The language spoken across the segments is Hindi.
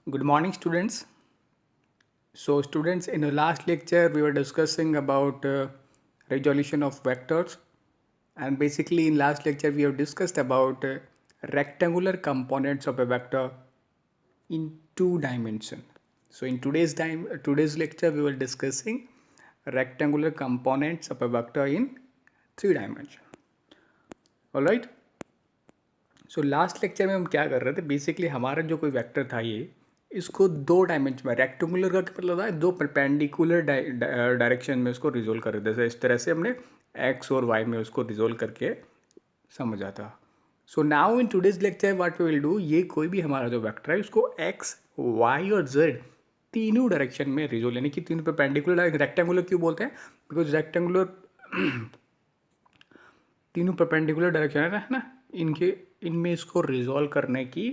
Good morning, students. So, students, in the last lecture, we were discussing about resolution of vectors, and basically, in last lecture, we have discussed about rectangular components of a vector in two dimension. So, in today's lecture, we were discussing rectangular components of a vector in three dimension. All right. So last lecture में हम क्या कर रहे थे बेसिकली हमारा जो कोई वेक्टर था ये इसको दो डायमेंशन में रेक्टेंगुलर का क्या मतलब है दो परपेंडिकुलर डायरेक्शन में उसको रिजोल्व कर रहे थे इस तरह से हमने एक्स और वाई में उसको रिजोल्व करके समझा था so now in today's lecture what we will do ये कोई भी हमारा जो वेक्टर है उसको एक्स वाई और जेड तीनों डायरेक्शन में रिजोल्व यानी कि तीनों परपेंडिकुलर रेक्टेंगुलर क्यों बोलते हैं बिकॉज रेक्टेंगुलर तीनों परपेंडिकुलर डायरेक्शन है ना इनके इनमें इसको रिजॉल्व करने की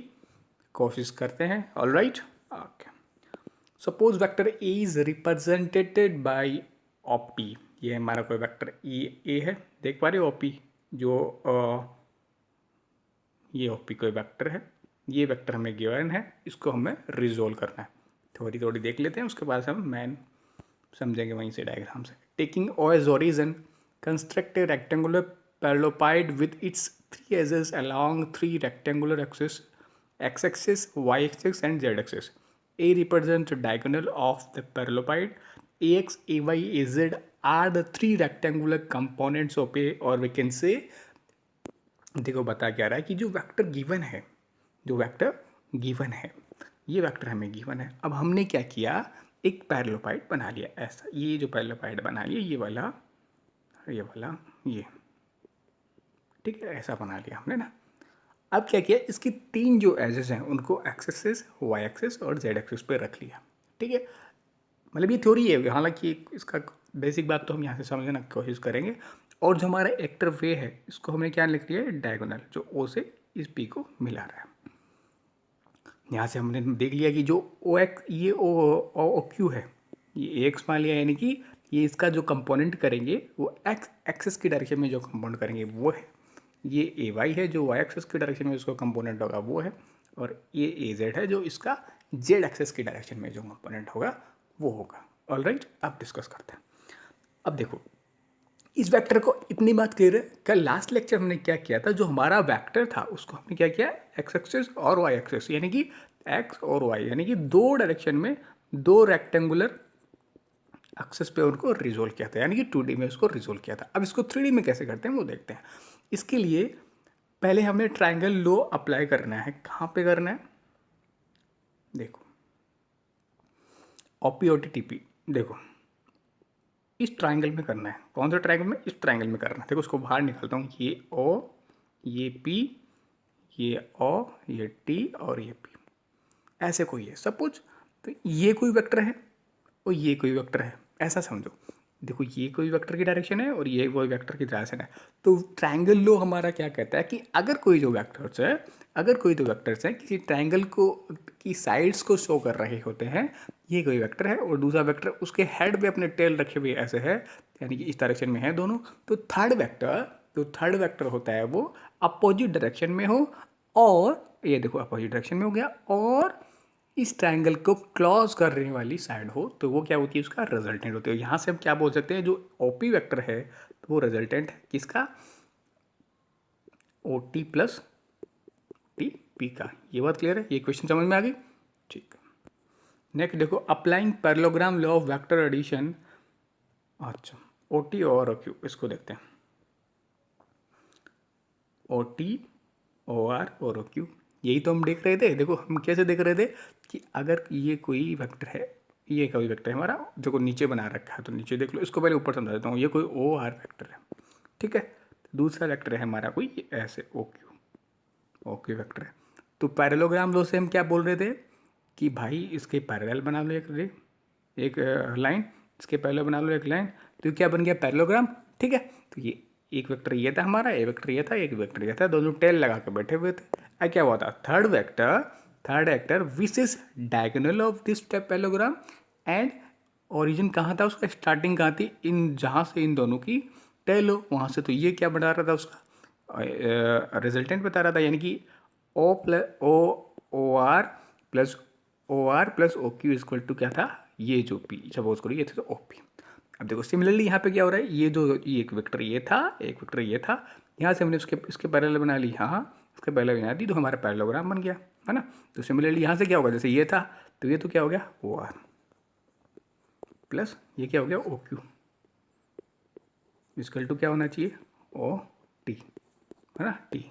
कोशिश करते हैं all right okay suppose vector A is represented by OP ये हमारा कोई वेक्टर ए है देख पा रहे हो ओपी जो ये ओपी कोई वेक्टर है ये वेक्टर हमें गिवन है इसको हमें रिजोल्व करना है थोड़ी थोड़ी देख लेते हैं उसके बाद हम मैन समझेंगे वहीं से डायग्राम से taking O as origin construct a rectangular parallelopiped with its three edges along three rectangular axes x-axis, y-axis and z-axis. A represents the diagonal of the parallelepiped. AX, AY, AZ are the three rectangular components of A or we can say देखो बता क्या रहा है कि जो वेक्टर गिवन है जो वेक्टर गिवन है ये वेक्टर हमें गिवन है अब हमने क्या किया एक पैरेललोपाइड बना लिया ऐसा ये जो पैरेललोपाइड बना लिया ये वाला ये ठीक है ऐसा बना लिया हमने ना अब क्या किया इसकी तीन जो एजेस हैं उनको एक्सेस वाई एक्सेस और जेड एक्सेस पे रख लिया ठीक है मतलब ये थ्योरी है हालांकि इसका बेसिक बात तो हम यहाँ से समझने की कोशिश करेंगे और जो हमारा एक्टर वे है इसको हमने क्या लिख लिया है डायगोनल जो ओ से इस पी को मिला रहा है यहाँ से हमने देख लिया कि जो ओ एक्स ये ओ क्यू है ये एक्स मान लिया यानी कि ये इसका जो कंपोनेंट करेंगे वो एक्स एक्सेस की डायरेक्शन में जो कंपोनेंट करेंगे वो है ये ए वाई है जो वाई एक्सेस की डायरेक्शन में उसका कंपोनेंट होगा वो है और ये ए जेड है जो इसका जेड एक्सेस की डायरेक्शन में जो कंपोनेंट होगा वो होगा ऑल राइट अब डिस्कस करते हैं अब देखो इस वेक्टर को इतनी बात क्लियर है कल लास्ट लेक्चर हमने क्या किया था जो हमारा वेक्टर था उसको हमने क्या किया एक्स एक्सेस और वाई एक्सेस यानी कि एक्स और वाई यानी कि दो डायरेक्शन में दो रेक्टेंगुलर एक्सेस पे उनको रिजोल्व किया था यानी कि 2D में उसको रिजोल्व किया था अब इसको 3D में कैसे करते हैं वो देखते हैं इसके लिए पहले हमें ट्राइंगल लॉ अप्लाई करना है कहाँ पे करना है देखो ओपी ओ टी टीपी देखो इस ट्राइंगल में करना है कौन सा ट्राइंगल में इस ट्राइंगल में करना है देखो उसको बाहर निकालता हूँ ये ओ ये पी ये ओ ये टी और ये पी ऐसे कोई है सपोज तो ये कोई वेक्टर है और ये कोई वेक्टर है ऐसा समझो देखो ये कोई वेक्टर की डायरेक्शन है और ये कोई वेक्टर की डायरेक्शन है तो ट्राइंगल लॉ हमारा क्या कहता है कि अगर कोई जो वेक्टर्स है अगर कोई दो वेक्टर्स हैं किसी ट्राइंगल को की साइड्स को शो कर रहे होते हैं ये कोई वेक्टर है और दूसरा वेक्टर उसके हेड पे अपने टेल रखे हुए ऐसे है यानी कि इस डायरेक्शन में है दोनों तो थर्ड वेक्टर होता है वो अपोजिट डायरेक्शन में हो और ये देखो अपोजिट डायरेक्शन में हो गया और इस ट्रायंगल को क्लॉज करने वाली साइड हो तो वो क्या होती है उसका रिजल्टेंट होती है यहाँ से हम क्या बोल सकते हैं जो ओपी वेक्टर है तो वो रिजल्टेंट है किसका O T plus T P का ये बात क्लियर है ये क्वेश्चन समझ में आ गई ठीक है नेक्स्ट देखो applying parallelogram law of vector addition अच्छा ओ टी और ओ क्यू इसको देखते हैं ओ टी ओ आर और ओ क्यू यही तो हम देख रहे थे देखो हम कैसे देख रहे थे कि अगर ये कोई वेक्टर है ये कोई वेक्टर है हमारा जो को नीचे बना रखा है तो नीचे देख लो इसको पहले ऊपर समझा देता हूँ ये कोई ओ आर वेक्टर है ठीक है दूसरा वेक्टर है हमारा कोई ऐसे ओ क्यू वेक्टर है तो पैरेललोग्राम लॉ से हम क्या बोल रहे थे कि भाई इसके पैरेलल बना लो एक लाइन इसके पैरेलल बना लो एक लाइन तो क्या बन गया पैरेललोग्राम ठीक है तो ये एक वेक्टर ये था हमारा एक वेक्टर ये था एक वेक्टर ये था दोनों टेल लगा के बैठे हुए थे अब क्या हुआ था third vector which is diagonal of this parallelogram and origin कहाँ था उसका स्टार्टिंग कहाँ थी इन जहाँ से इन दोनों की टेल हो वहाँ से तो ये क्या बता रहा था उसका रिजल्टेंट बता रहा था यानी कि O plus O R plus O R plus O Q equal to क्या था, ये जो पी सपोज करो ये था तो ओ पी। अब देखो सिमिलरली यहाँ पे क्या हो रहा है, ये एक वेक्टर ये था, एक वेक्टर ये था, यहाँ से हमने इसके पैरेलल बना ली, हाँ इसके पैरेलल बना दी तो हमारा पैरेललोग्राम बन गया, है ना। तो सिमिलरली यहाँ से क्या होगा, जैसे ये था तो ये तो क्या हो गया ओ आर प्लस ये क्या हो गया ओ क्यू इक्वल टू क्या होना चाहिए ओ टी, है ना, टी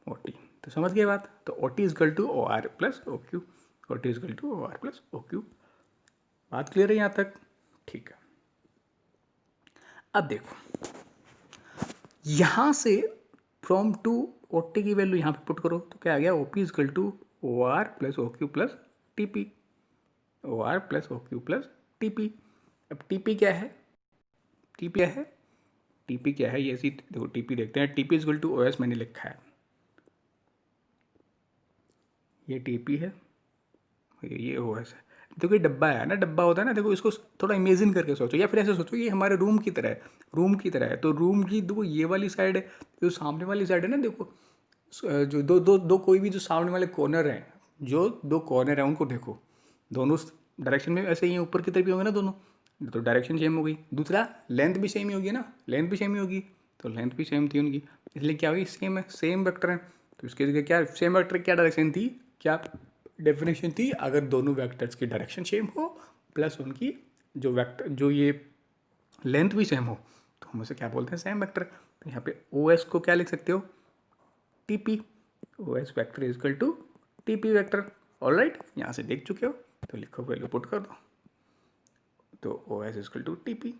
ओ टी। तो समझ गए बात, तो O T equal to O R plus O Q, O T equal to O R plus O Q. बात क्लियर है यहाँ तक, ठीक है। अब देखो यहाँ से फ्रॉम टू ओ टी की वैल्यू यहाँ पे पुट करो तो क्या आ गया, O P equal to O R plus O Q plus T P, O R plus O Q plus T P. अब टी पी क्या है, टी पी क्या है, टी पी क्या है, ये सी देखो टी पी देखते हैं, T P equal to O S मैंने लिखा है, ये टी पी है, ये ओ एस है। देखो ये डब्बा है ना, डब्बा होता है ना, देखो इसको थोड़ा इमेजिन करके सोचो या फिर ऐसे सोचो ये हमारे रूम की तरह है, रूम की तरह है। तो रूम की देखो ये वाली साइड है, जो सामने वाली साइड है ना, देखो जो दो दो दो कोई भी जो सामने वाले कॉर्नर हैं, जो दो कॉर्नर हैं उनको देखो, दोनों डायरेक्शन में ऐसे ही ऊपर की तरफ ही होंगे ना दोनों, तो डायरेक्शन सेम हो गई। दूसरा लेंथ भी सेम ही होगी ना, लेंथ भी सेम ही होगी, तो लेंथ भी सेम थी उनकी, इसलिए क्या होगी सेम है, सेम वेक्टर है। तो इसके जगह क्या सेम वेक्टर क्या डायरेक्शन थी, क्या डेफिनेशन थी, अगर दोनों वेक्टर्स की डायरेक्शन सेम हो प्लस उनकी जो वेक्टर जो ये लेंथ भी सेम हो तो हम उसे क्या बोलते हैं सेम वेक्टर। तो यहाँ पे ओ एस को क्या लिख सकते हो, T P, O S vector is equal to T P vector. All right, यहाँ से देख चुके हो तो लिखो वैल्यू पुट कर दो, तो O S equal to T P.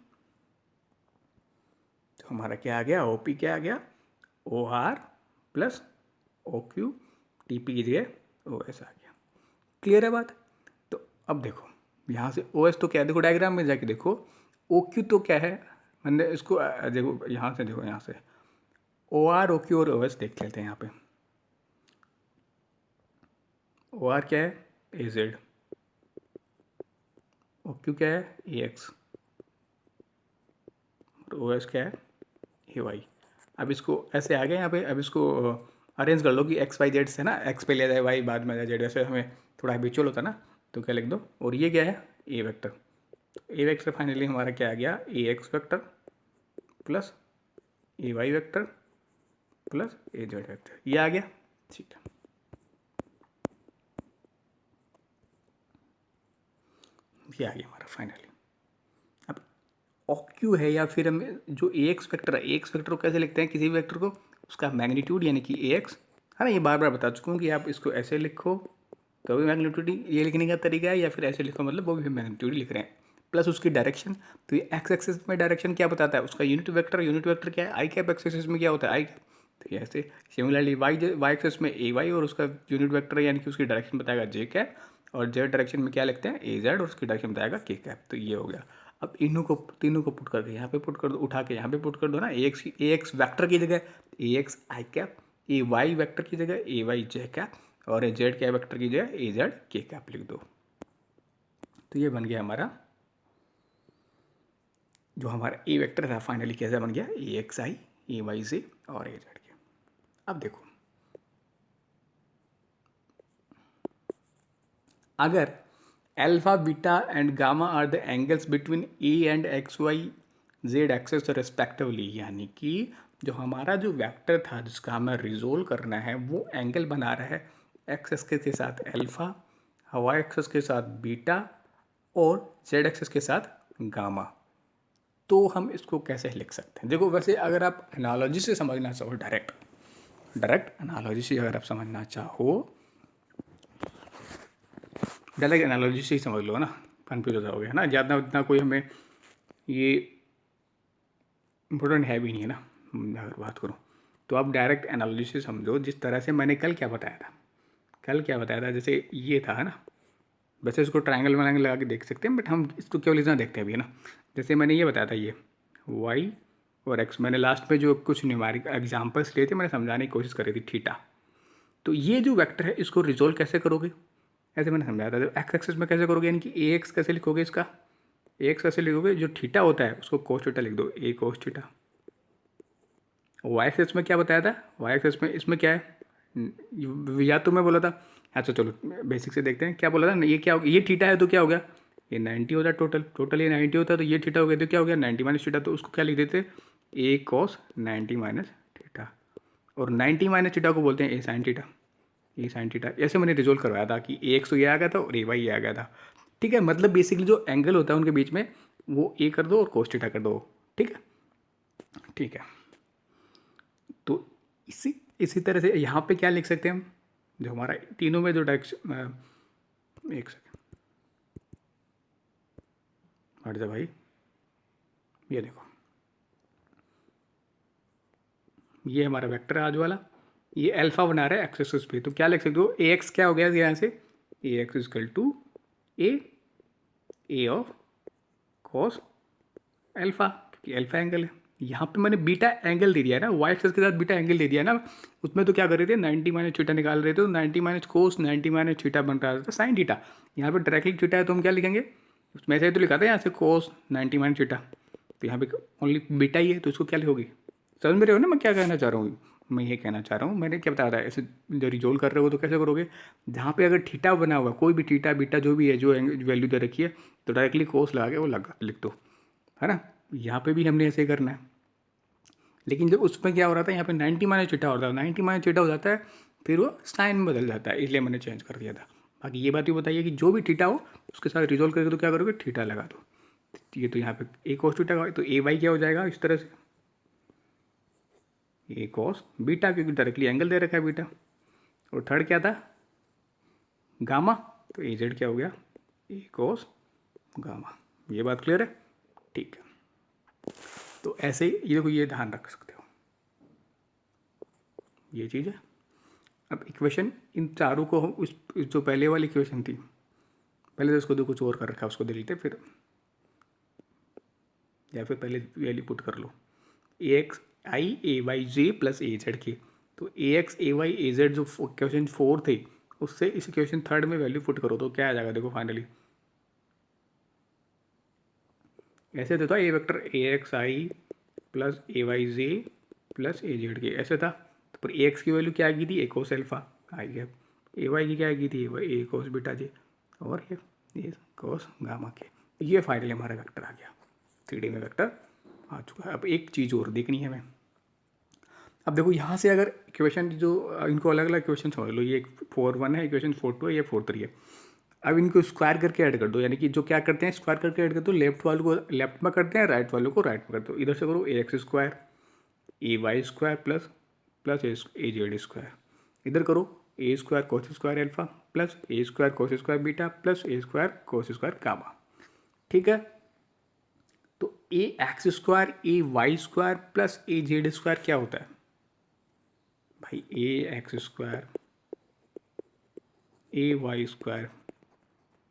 तो हमारा क्या आ गया, ओ पी क्या आ गया, O R plus O Q, T P की जगह ओ एस आ गया। क्लियर है बात। तो अब देखो यहाँ से ओ एस तो क्या है, देखो डायग्राम में जाके देखो, ओ क्यू तो क्या है, मैंने इसको देखो यहाँ से, देखो यहाँ से ओ आर ओ क्यू और ओ एस देख लेते हैं। यहाँ पे ओ आर क्या है ए जेड, ओ क्यू क्या है ए एक्स, और ओ एस क्या है ए वाई। अब इसको ऐसे आ गए यहाँ पे, अब इसको अरेंज कर लो कि एक्स वाई जेड से ना, एक्स पे ले जाए वाई बाद में जेड, ऐसे हमें थोड़ा हैबिचुअल होता ना, तो क्या लिख दो, और ये क्या है ए वेक्टर, ए वेक्टर फाइनली हमारा क्या आ गया A x vector plus A Y vector plus A Z vector, ये आ गया, ठीक है। ये आ गया हमारा फाइनली। अब ओ क्यू है या फिर हम जो ए एक्स वेक्टर है, ए एक्स वेक्टर को कैसे लिखते हैं, किसी भी वेक्टर को उसका मैग्नीट्यूड यानी कि ए एक्स, है ना, ये बार बार बता चुका हूँ कि आप इसको ऐसे लिखो तो भी मैग्नीट्यूड ये लिखने का तरीका है, या फिर ऐसे लिखो मतलब वो भी मैग्नीट्यूड लिख रहे हैं, प्लस उसकी डायरेक्शन। तो ये एक्स एक्सिस में डायरेक्शन क्या बताता है, उसका यूनिट वेक्टर क्या है, आई कैप एक्सिस में क्या होता है आई कैप। तो ये ऐसे सिमिलरली वाई एक्सिस में ए वाई और उसका यूनिट वेक्टर यानी कि उसकी डायरेक्शन बताएगा जे कैप, और जेड डायरेक्शन में क्या लिखते हैं ए जेड और उसकी डायरेक्शन बताएगा के कैप। तो ये हो गया। अब इनों को तीनों को पुट करके यहाँ पे पुट कर दो, उठा के यहाँ पे पुट कर दो ना, ए एक्स वैक्टर की जगह ए एक्स आई कैप, ए वाई वैक्टर की जगह ए वाई जे कैप, और ए जेड क्या वेक्टर की जगह ए जेड के कैप लिख दो। तो ये बन गया हमारा जो हमारा ए वेक्टर था फाइनली कैसा बन गया, A x I A y जे और ए जेड के। अब देखो अगर alpha beta and gamma are the angles between A and x y z axes respectively, यानी कि जो हमारा जो वेक्टर था जिसका हमें रिजोल्व करना है वो एंगल बना रहा है एक्स एक्सिस के साथ अल्फा, वाई एक्सिस के साथ बीटा और जेड एक्सिस के साथ गामा। तो हम इसको कैसे लिख सकते हैं, देखो वैसे अगर आप एनालॉजी से समझना चाहो, डायरेक्ट एनालॉजी से अगर आप समझना चाहो, डायरेक्ट एनालॉजी से ही समझ लो ना, कन्फ्यूज हो जाओगे, है ना, ज़्यादा उतना कोई हमें ये इम्पोर्टेंट है भी नहीं है ना, अगर बात करूँ तो आप डायरेक्ट एनालॉजी से समझो। जिस तरह से मैंने कल क्या बताया था, जैसे ये था, है ना, वैसे इसको ट्रायंगल वायंगल लगा के देख सकते हैं, बट हम इसको केवल इतना देखते हैं अभी, है ना। जैसे मैंने ये बताया था, ये वाई और एक्स, मैंने लास्ट में जो कुछ न्यूमेरिक एग्जाम्पल्स लिए थे मैंने समझाने की कोशिश करी थी, थीटा। तो ये जो वेक्टर है इसको रिजोल्व कैसे करोगे, ऐसे मैंने समझाया था। एक्स एक्सिस में कैसे करोगे, यानी कि ए एक्स कैसे लिखोगे, इसका ए एक्स कैसे लिखोगे, जो थीटा होता है उसको कोस थीटा लिख दो, ए कोस थीटा। वाई एक्सिस में क्या बताया था, वाई एक्सिस में इसमें क्या है, या तो मैं बोला था अच्छा चलो बेसिक से देखते हैं क्या बोला था ना, ये क्या हो गया, ये थीटा है तो क्या हो गया, ये 90 होता है टोटल ये 90 होता है, तो ये थीटा हो गया तो क्या हो गया 90 माइनस थीटा, तो उसको क्या लिख देते ए कॉस 90 माइनस थीटा, और 90 माइनस थीटा को बोलते हैं ए साइन थीटा, ए साइन थीटा। ऐसे मैंने रिजोल्व करवाया था कि ए एक्स तो ये आ गया था और ए वाई ये आ गया था। ठीक है, मतलब बेसिकली जो एंगल होता है उनके बीच में वो ए कर दो और कोस थीटा कर दो। ठीक है, ठीक है। तो इसी इसी तरह से यहाँ पे क्या लिख सकते हैं हम, जो हमारा तीनों में जो डायरेक्शन, एक सेकेंड हट जा भाई, ये देखो ये हमारा वेक्टर है आज वाला, ये अल्फा बना रहा है एक्स एक्सिस पे, तो क्या लिख सकते हो ए एक्स क्या हो गया यहाँ से, a x equal to a of cos alpha, क्योंकि अल्फा एंगल है। यहाँ पे मैंने बीटा एंगल दे दिया है ना, वाई एक्सिस के साथ बीटा एंगल दे दिया है ना, उसमें तो क्या कर रहे थे 90 माइनस थीटा निकाल रहे थे, तो 90 माइनस कोस 90 माइनस थीटा बन रहा था साइन थीटा। यहाँ पे डायरेक्टली थीटा है तो हम क्या लिखेंगे, उसमें ऐसे ही तो लिखा था यहाँ से कोस 90 माइनस थीटा, तो यहाँ पे ओनली बीटा ही है, तो इसको क्या लिखोगे, समझ में रहे हो ना मैं क्या कहना चाह रहा हूँ, मैं ये कहना चाह रहा हूँ, मैंने क्या बताया था, ऐसे जो रिजोल्व कर रहे हो तो कैसे करोगे, जहाँ पे अगर थीटा बना हुआ कोई भी थीटा बीटा जो भी है, जो वैल्यू दे रखी है, तो डायरेक्टली कोस लगा के वो लगा लिख दो, है ना। यहाँ पे भी हमने ऐसे ही करना है, लेकिन जब उसमें क्या हो रहा था, यहाँ पे 90 माइनस थीटा होता है, 90 माइनस थीटा हो जाता है, फिर वो साइन में बदल जाता है, इसलिए मैंने चेंज कर दिया था। बाकी ये बात भी बताइए कि जो भी थीटा हो उसके साथ रिजोल्व करके तो क्या करोगे, थीटा लगा दो, ये तो यहाँ पे ए कॉस थीटा का, तो ए वाई क्या हो जाएगा इस तरह से, ए कॉस बीटा, क्योंकि डायरेक्टली एंगल दे रखा है बीटा, और थर्ड क्या था गामा, तो ए जेड क्या हो गया ए कॉस गामा। ये बात क्लियर है, ठीक है। तो ऐसे ही ये देखो, ये ध्यान रख सकते हो ये चीज़ है। अब इक्वेशन इन चारों को हम उस जो पहले वाली इक्वेशन थी, पहले तो उसको तो कुछ और कर रखा है, उसको देख लेते फिर, या फिर पहले वैल्यू पुट कर लो, ए एक्स आई ए वाई जे प्लस ए जेड की, तो a x A Y A Z जो क्वेश्चन 4 थे उससे इस क्वेश्चन 3 में वैल्यू पुट करो तो क्या आ जाएगा, देखो फाइनली ऐसे तो था a vector a x i plus A y j plus A z k, ऐसे था, तो पर ए एक्स की वैल्यू क्या आ गई थी, ए कोस एल्फा आई गया, ए वाई की क्या आ गई थी, ए कोस बीटा जे, और ये कोस गामा के, ये फाइनली हमारा वेक्टर आ गया, 3D में वेक्टर आ चुका है। अब एक चीज़ और देखनी है हमें, अब देखो यहाँ से अगर इक्वेशन जो इनको अलग अलग इक्वेशन समझ लो, ये 4-1 है, इक्वेशन 4-2 है, ये 4-3 है, अब इनको स्क्वायर करके ऐड कर दो, यानी कि जो क्या करते हैं स्क्वायर करके ऐड कर दो, लेफ्ट वालों को लेफ्ट में करते हैं, राइट वालों को राइट में करते हो, इधर से करो a x square a Y square plus plus A Z square, इधर करो a square cos square alpha plus a square cos square beta plus a square cos square gamma. ठीक है, तो a x square a Y square plus A Z square क्या होता है भाई, a x square a Y square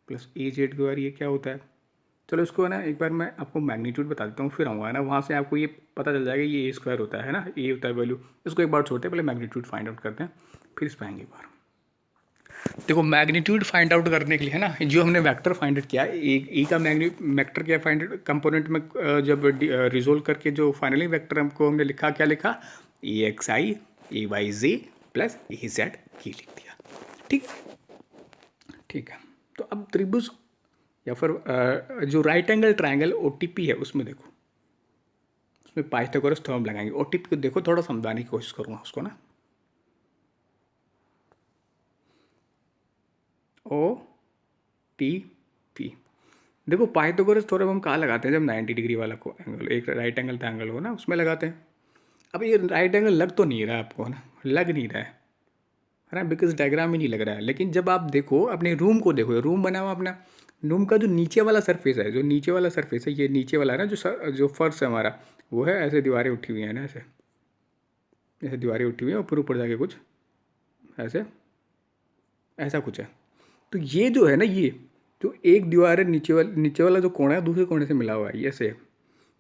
plus A Z square, ये क्या होता है, चलो इसको है ना एक बार मैं आपको मैग्नीट्यूड बता देता हूँ, फिर आऊँगा है ना, वहाँ से आपको ये पता चल जाएगा ये ए स्क्वायर होता है ना, ए होता है वैल्यू, इसको एक बार छोड़ते हैं, पहले मैग्नीट्यूड फाइंड आउट करते हैं फिर इस पाएंगे एक बार। देखो मैग्नीट्यूड फाइंड आउट करने के लिए है ना, जो हमने वेक्टर फाइंड आउट किया, ए का वेक्टर क्या फाइंड कंपोनेंट में जब रिजोल्व करके जो फाइनली वेक्टर हमको हमने लिखा, क्या लिखा, ए एक्स आई ए वाई जे प्लस ए जेड ये लिख दिया। ठीक ठीक है, तो अब त्रिभुज या फिर जो राइट एंगल ट्रायंगल ओटीपी है उसमें देखो, उसमें पाइथागोरस थ्योरम लगाएंगे, ओटीपी को देखो थोड़ा समझाने की कोशिश करूँगा उसको ना, ओ टी पी, देखो पाइथागोरस थ्योरम हम कहाँ लगाते हैं, जब 90 डिग्री वाला को एंगल, एक राइट एंगल ट्रायंगल हो ना उसमें लगाते हैं। अब ये राइट एंगल लग तो नहीं रहा है आपको ना, लग नहीं रहा है ना, बिकॉज डायग्राम ही नहीं लग रहा है, लेकिन जब आप देखो अपने रूम को देखो, रूम बना हुआ अपना, रूम का जो नीचे वाला सरफेस है, जो नीचे वाला सरफेस है, ये नीचे वाला है ना, जो फर्श है हमारा वो है, ऐसे दीवारें उठी हुई हैं ना, ऐसे ऐसे दीवारें उठी हुई हैं, ऊपर ऊपर जाके कुछ ऐसे ऐसा कुछ है, तो ये जो है ना, ये जो एक दीवार है नीचे वाला जो कोना है दूसरे कोने से मिला हुआ है, ये ऐसे।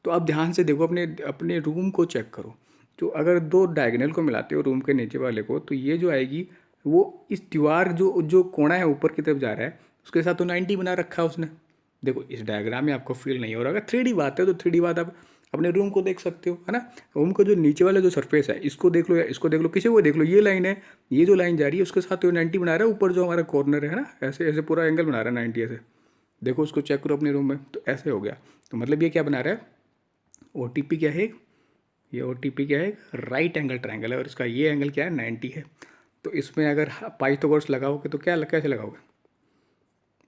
तो आप ध्यान से देखो, अपने अपने रूम को चेक करो, जो अगर दो डायगोनल को मिलाते हो रूम के नीचे वाले को, तो ये जो आएगी वो इस दीवार जो जो कोना है ऊपर की तरफ जा रहा है उसके साथ तो 90 बना रखा है उसने। देखो इस डायग्राम में आपको फील नहीं हो रहा होगा, 3D बात है तो 3D बात आप अपने रूम को देख सकते हो, है ना। रूम का जो नीचे वाला जो सरफेस है इसको देख लो या इसको देख लो, किसी को देख लो, ये लाइन है, ये जो लाइन जा रही है उसके साथ तो 90 बना रहा है, ऊपर जो हमारा कॉर्नर है ना, ऐसे ऐसे पूरा एंगल बना रहा है 90 ऐसे। देखो उसको चेक करो अपने रूम में, तो ऐसे हो गया। तो मतलब ये क्या बना रहा है, ओ क्या है, ये ओ क्या है, राइट एंगल ट्रायंगल है, और इसका ये एंगल क्या है, 90 है। तो इसमें अगर पाइथागोरस लगाओगे तो क्या कैसे लगाओगे,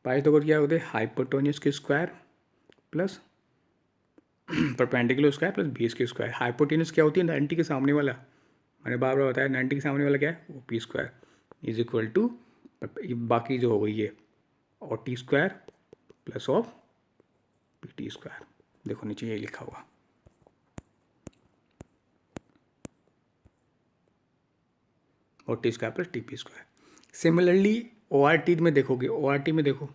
पाइथागोरस क्या होते हैं, हाइपोटेन्यूज के square plus perpendicular square plus base के स्क्वायर। हाइपोटेन्यूज क्या होती है, 90 के सामने वाला, मैंने बार बार बताया 90 के सामने वाला क्या है, वो P square is equal to, बाकी जो हो गई ये और T square plus of P T square. देखो नीचे ये लिखा हुआ, और T square plus T P square. Similarly O R T में देखोगे, ओ आर टी में देखो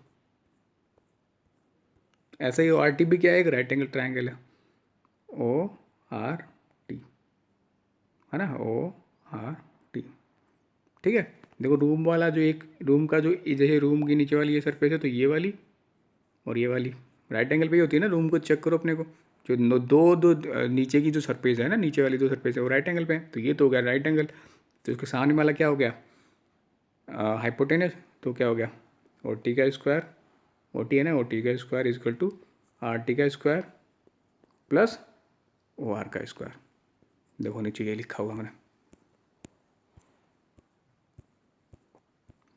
ऐसा ही, ओ आर टी भी क्या है, एक राइट एंगल ट्रायंगल है, ओ आर टी, है ना, ओ आर टी। ठीक है, देखो रूम वाला जो एक रूम का जो जैसे रूम की नीचे वाली ये सरफेस है, तो ये वाली और ये वाली राइट एंगल पे ही होती है ना। रूम को चेक करो अपने को, जो नीचे की जो सरफेस है ना, नीचे वाली जो सरफेस है वो राइट एंगल पे है, तो ये तो हो गया राइट एंगल। तो इसके सामने वाला क्या हो गया, हाइपोटेनस, तो क्या हो गया, ओ टी का स्क्वायर, ओ टी है ना, ओ टी का square is equal to R T का स्क्वायर प्लस ओ आर का स्क्वायर। देखो नीचे ये लिखा हुआ मैंने,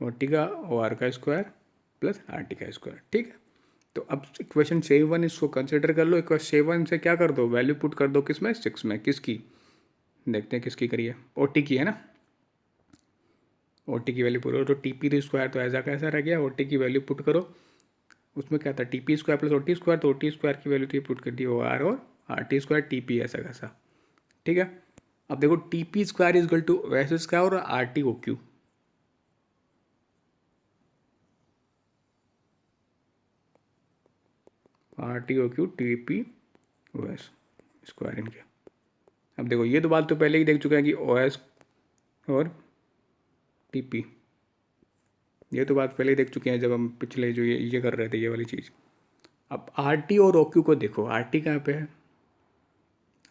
ओ टी का ओ आर का स्क्वायर प्लस आर टी का स्क्वायर। ठीक है, तो अब इक्वेशन 7 इसको कंसिडर कर लो। इक्वेशन 7 से क्या कर दो, वैल्यू पुट कर दो किस में, 6 में। किसकी, देखते हैं किसकी करिए, ओ टी की है ना, ओ टी की वैल्यू पुट करो, तो टी पी तो स्क्वायर तो ऐसा कैसा रह गया, ओ टी की वैल्यू पुट करो, उसमें क्या था, T P square plus O T square, तो ओ टी स्क्वायर की वैल्यू थी पुट कर दी ओ आर, और R T square T P ऐसा कैसा। ठीक है, अब देखो T P square is equal to S square और R T O Q, R T O Q T P O S square इनके। अब देखो ये तो बात तो पहले ही देख चुके हैं कि ओ एस और टी पी, ये तो बात पहले ही देख चुके हैं जब हम पिछले जो ये कर रहे थे ये वाली चीज़। अब आर टी और ओ क्यू को देखो, आर टी कहाँ पे है,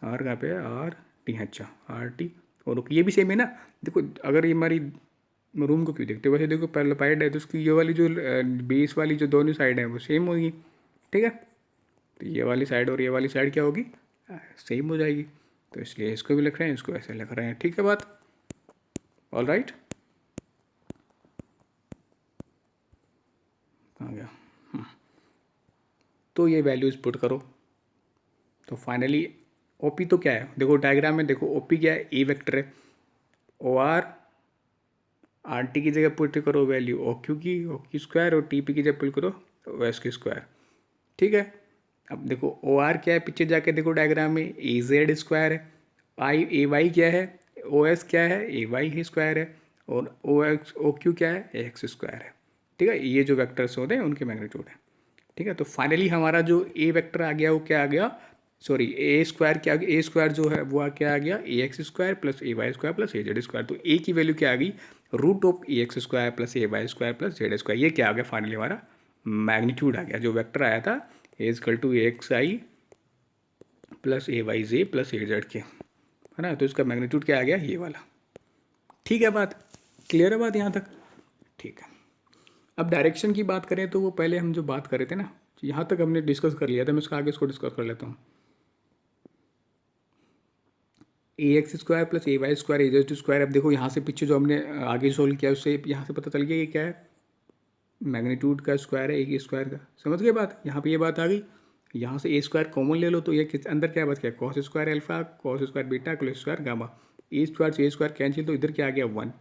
आर कहाँ पे है, आर टी, अच्छा आर टी और ओ क्यू ये भी सेम है ना। देखो अगर ये हमारी रूम को क्यों देखते हो, वैसे देखो पहले पाइड है तो उसकी ये वाली जो बेस वाली जो दोनों साइड है वो सेम होगी। ठीक है, तो ये वाली साइड और ये वाली साइड क्या होगी, सेम हो जाएगी, तो इसलिए इसको भी लिख रहे हैं, इसको ऐसे लिख रहे हैं। ठीक है बात, ऑल राइट, आ गया। तो ये वैल्यूज पुट करो, तो फाइनली ओ पी तो क्या है, देखो डायग्राम में देखो ओ पी क्या है, ए वेक्टर है, ओ आर टी की जगह पुट करो वैल्यू ओ क्यू स्क्वायर, और टी पी की जगह पुट करो ओ एस की स्क्वायर। ठीक है, अब देखो ओ आर क्या है, पीछे जाके देखो डायग्राम में ए जेड स्क्वायर है, आई ए वाई क्या है, ओ एस क्या है, ए वाई ही स्क्वायर है, और ओ एक्स ओ क्यू क्या है, ए एक्स स्क्वायर है। ठीक है, ये जो वेक्टर्स होते हैं उनके मैग्नीट्यूड है। ठीक है, तो फाइनली हमारा जो ए वेक्टर आ गया वो क्या आ गया, सॉरी ए स्क्वायर क्या, ए स्क्वायर जो है वो क्या आ गया, A x square plus A Y square plus A Z square. तो ए की वैल्यू क्या आ गई, root of A x square plus A Y square plus Z square. ये क्या आ गया, फाइनली हमारा मैग्नीट्यूड आ गया, जो वेक्टर आया था a equal to a x i plus A y j plus A z k, है ना। तो इसका मैग्नीट्यूड क्या आ गया, ये वाला। ठीक है बात, क्लियर है बात यहाँ तक, ठीक है। अब डायरेक्शन की बात करें तो वो पहले हम जो बात कर रहे थे ना, यहाँ तक हमने डिस्कस कर लिया था, मैं उसका आगे इसको डिस्कस कर लेता हूँ। ए एक्स स्क्वायर प्लस ए वाई स्क्वायर ए जेड स्क्वायर। अब देखो यहाँ से पीछे जो हमने आगे सोल्व किया उससे यहाँ से पता चल गया ये क्या है, मैग्नीट्यूड का स्क्वायर है ए की स्क्वायर का। समझ गए बात, यहाँ पे ये बात आ गई। यहाँ से ए स्क्वायर कॉमन ले लो तो ये अंदर क्या बच गया, cos square alpha cos square beta plus square gamma. A square से ए स्क्वायर कैंसिल, तो इधर क्या आ गया 1।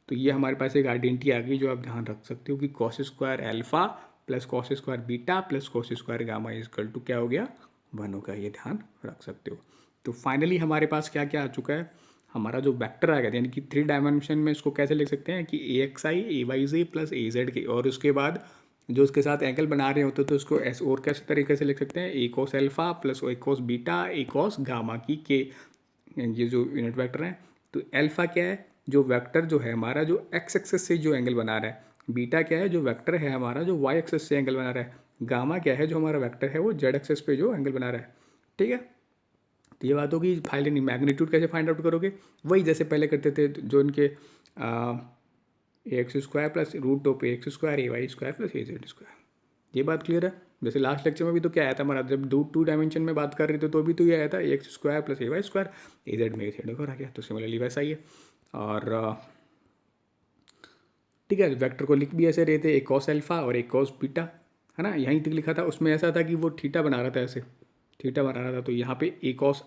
तो ये हमारे पास एक आइडेंटिटी आ गई जो आप ध्यान रख सकते हो कि cos square alpha plus cos square beta plus cos square gamma is equal to क्या हो गया, 1 होगा। ये ध्यान रख सकते हो। तो फाइनली हमारे पास क्या क्या आ चुका है, हमारा जो वेक्टर आ गया, यानी कि 3 डायमेंशन में इसको कैसे लिख सकते हैं कि ए एक्स आई ए वाई जी प्लस ए जेड के, और उसके बाद जो उसके साथ एंगल बना रहे होते तो उसको ऐसे और कैसे तरीके से लिख सकते हैं, a cos alpha plus a cos beta a cos gamma की के, ये जो यूनिट वेक्टर हैं। तो एल्फा क्या है, जो वेक्टर जो है हमारा जो एक्स एक्सेस से जो एंगल बना रहा है, बीटा क्या है जो वेक्टर है हमारा जो वाई एक्सेस से एंगल बना रहा है, गामा क्या है जो हमारा वेक्टर है वो जेड एक्सेस पे जो एंगल बना रहा है। ठीक है, तो ये बात होगी फाइनली मैग्नीट्यूड कैसे फाइंड आउट करोगे, वही जैसे पहले करते थे जो इनके ax² plus √2 AX² plus AZ²। ये बात क्लियर है। जैसे लास्ट लेक्चर में भी तो क्या आया था हमारा, जब 2 डायमेंशन में बात कर रहे थे तो भी तो ये आया था ax² प्लस AY² AZ में AZ² आ गया। तो सिमिलरली वैसा ही है। और ठीक है, वेक्टर को लिख भी ऐसे रहे थे, एक cos अल्फा और एक cos बीटा, है ना। यहीं तक लिखा था, उसमें ऐसा था कि वो थीटा बना रहा था, ऐसे थीटा बना रहा था। तो यहाँ पे एक cos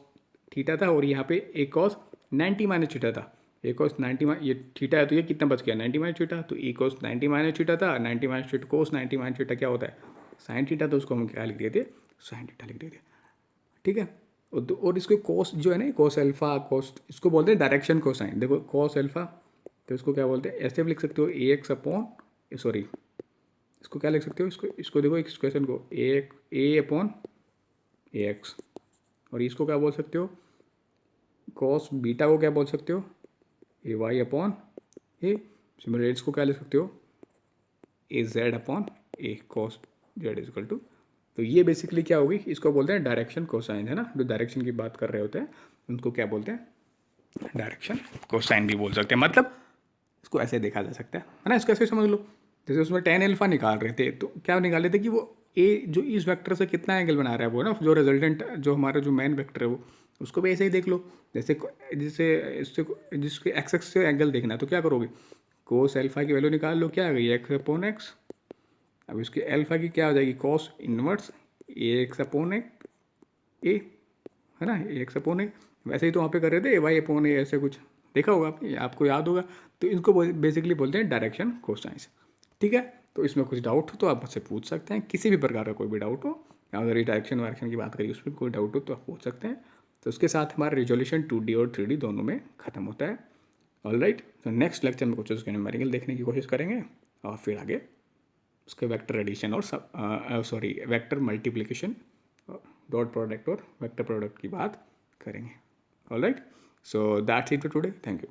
थीटा था और यहाँ पे एक cos 90 माइनस थीटा था। एक cos 90 ये थीटा है तो ये कितना बच गया 90 माइनस थीटा। तो एक cos 90 माइनस थीटा था, 90 minus theta cos 90 minus theta क्या होता है साइन थीटा। तो उसको हम क्या लिख दिए थे, साइन थीटा लिख दिए थे। ठीक है। और इसको cos जो है ना, cos अल्फा cos, इसको बोलते हैं डायरेक्शन कोसाइन। देखो cos अल्फा तो इसको क्या बोलते हैं, ऐसे भी लिख सकते हो ax अपॉन, सॉरी इसको क्या लिख सकते हो, इसको देखो इस क्वेश्चन को a अपॉन ax, और इसको क्या बोल सकते हो, cos बीटा को क्या बोल सकते हो ay अपॉन a। सिमिलरली इसको क्या लिख सकते हो az upon a cos z is equal to. तो ये बेसिकली क्या होगी, इसको बोलते हैं डायरेक्शन कोसाइन, है ना। जो डायरेक्शन की बात कर रहे होते हैं उनको क्या बोलते हैं, डायरेक्शन कोसाइन भी बोल सकते हैं। मतलब इसको ऐसे देखा जा सकता है ना। इसको ऐसे समझ लो, जैसे उसमें tan अल्फा निकाल रहे थे तो क्या निकाल रहे थे कि वो a जो इस वेक्टर से कितना एंगल बना रहा है वो ना, जो रिजल्टेंट जो हमारा जो मेन वेक्टर है वो, उसको भी ऐसे ही देख लो। जैसे जैसे इससे जिसके एक्स एक्स से एंगल देखना है तो क्या करोगे, कोस अल्फा की वैल्यू निकाल लो, क्या आ गई x अपॉन x। अब इसके अल्फा की क्या हो जाएगी कॉस इनवर्स ax अपॉन ए, है ना, ax अपॉन ए। वैसे ही तो वहाँ पे कर रहे थे y अपॉन ए, ऐसे कुछ देखा होगा आपको याद होगा। तो इनको बेसिकली बोलते हैं डायरेक्शन कोसाइंस। ठीक है। तो इसमें कुछ डाउट हो तो आप मुझसे पूछ सकते हैं, किसी भी प्रकार का कोई भी डाउट हो, अगर ये डायरेक्शन वायरेक्शन की बात करिए उसमें कोई डाउट हो तो आप पूछ सकते हैं। तो उसके साथ हमारा रिजोल्यूशन 2D और 3D दोनों में ख़त्म होता है। ऑलराइट, तो नेक्स्ट लेक्चर में कुछ उसके न्यूमेरिकल देखने की कोशिश करेंगे और फिर आगे उसके वेक्टर एडिशन और वेक्टर मल्टीप्लिकेशन, डॉट प्रोडक्ट और वेक्टर प्रोडक्ट की बात करेंगे। Alright, so that's it for today, thank you.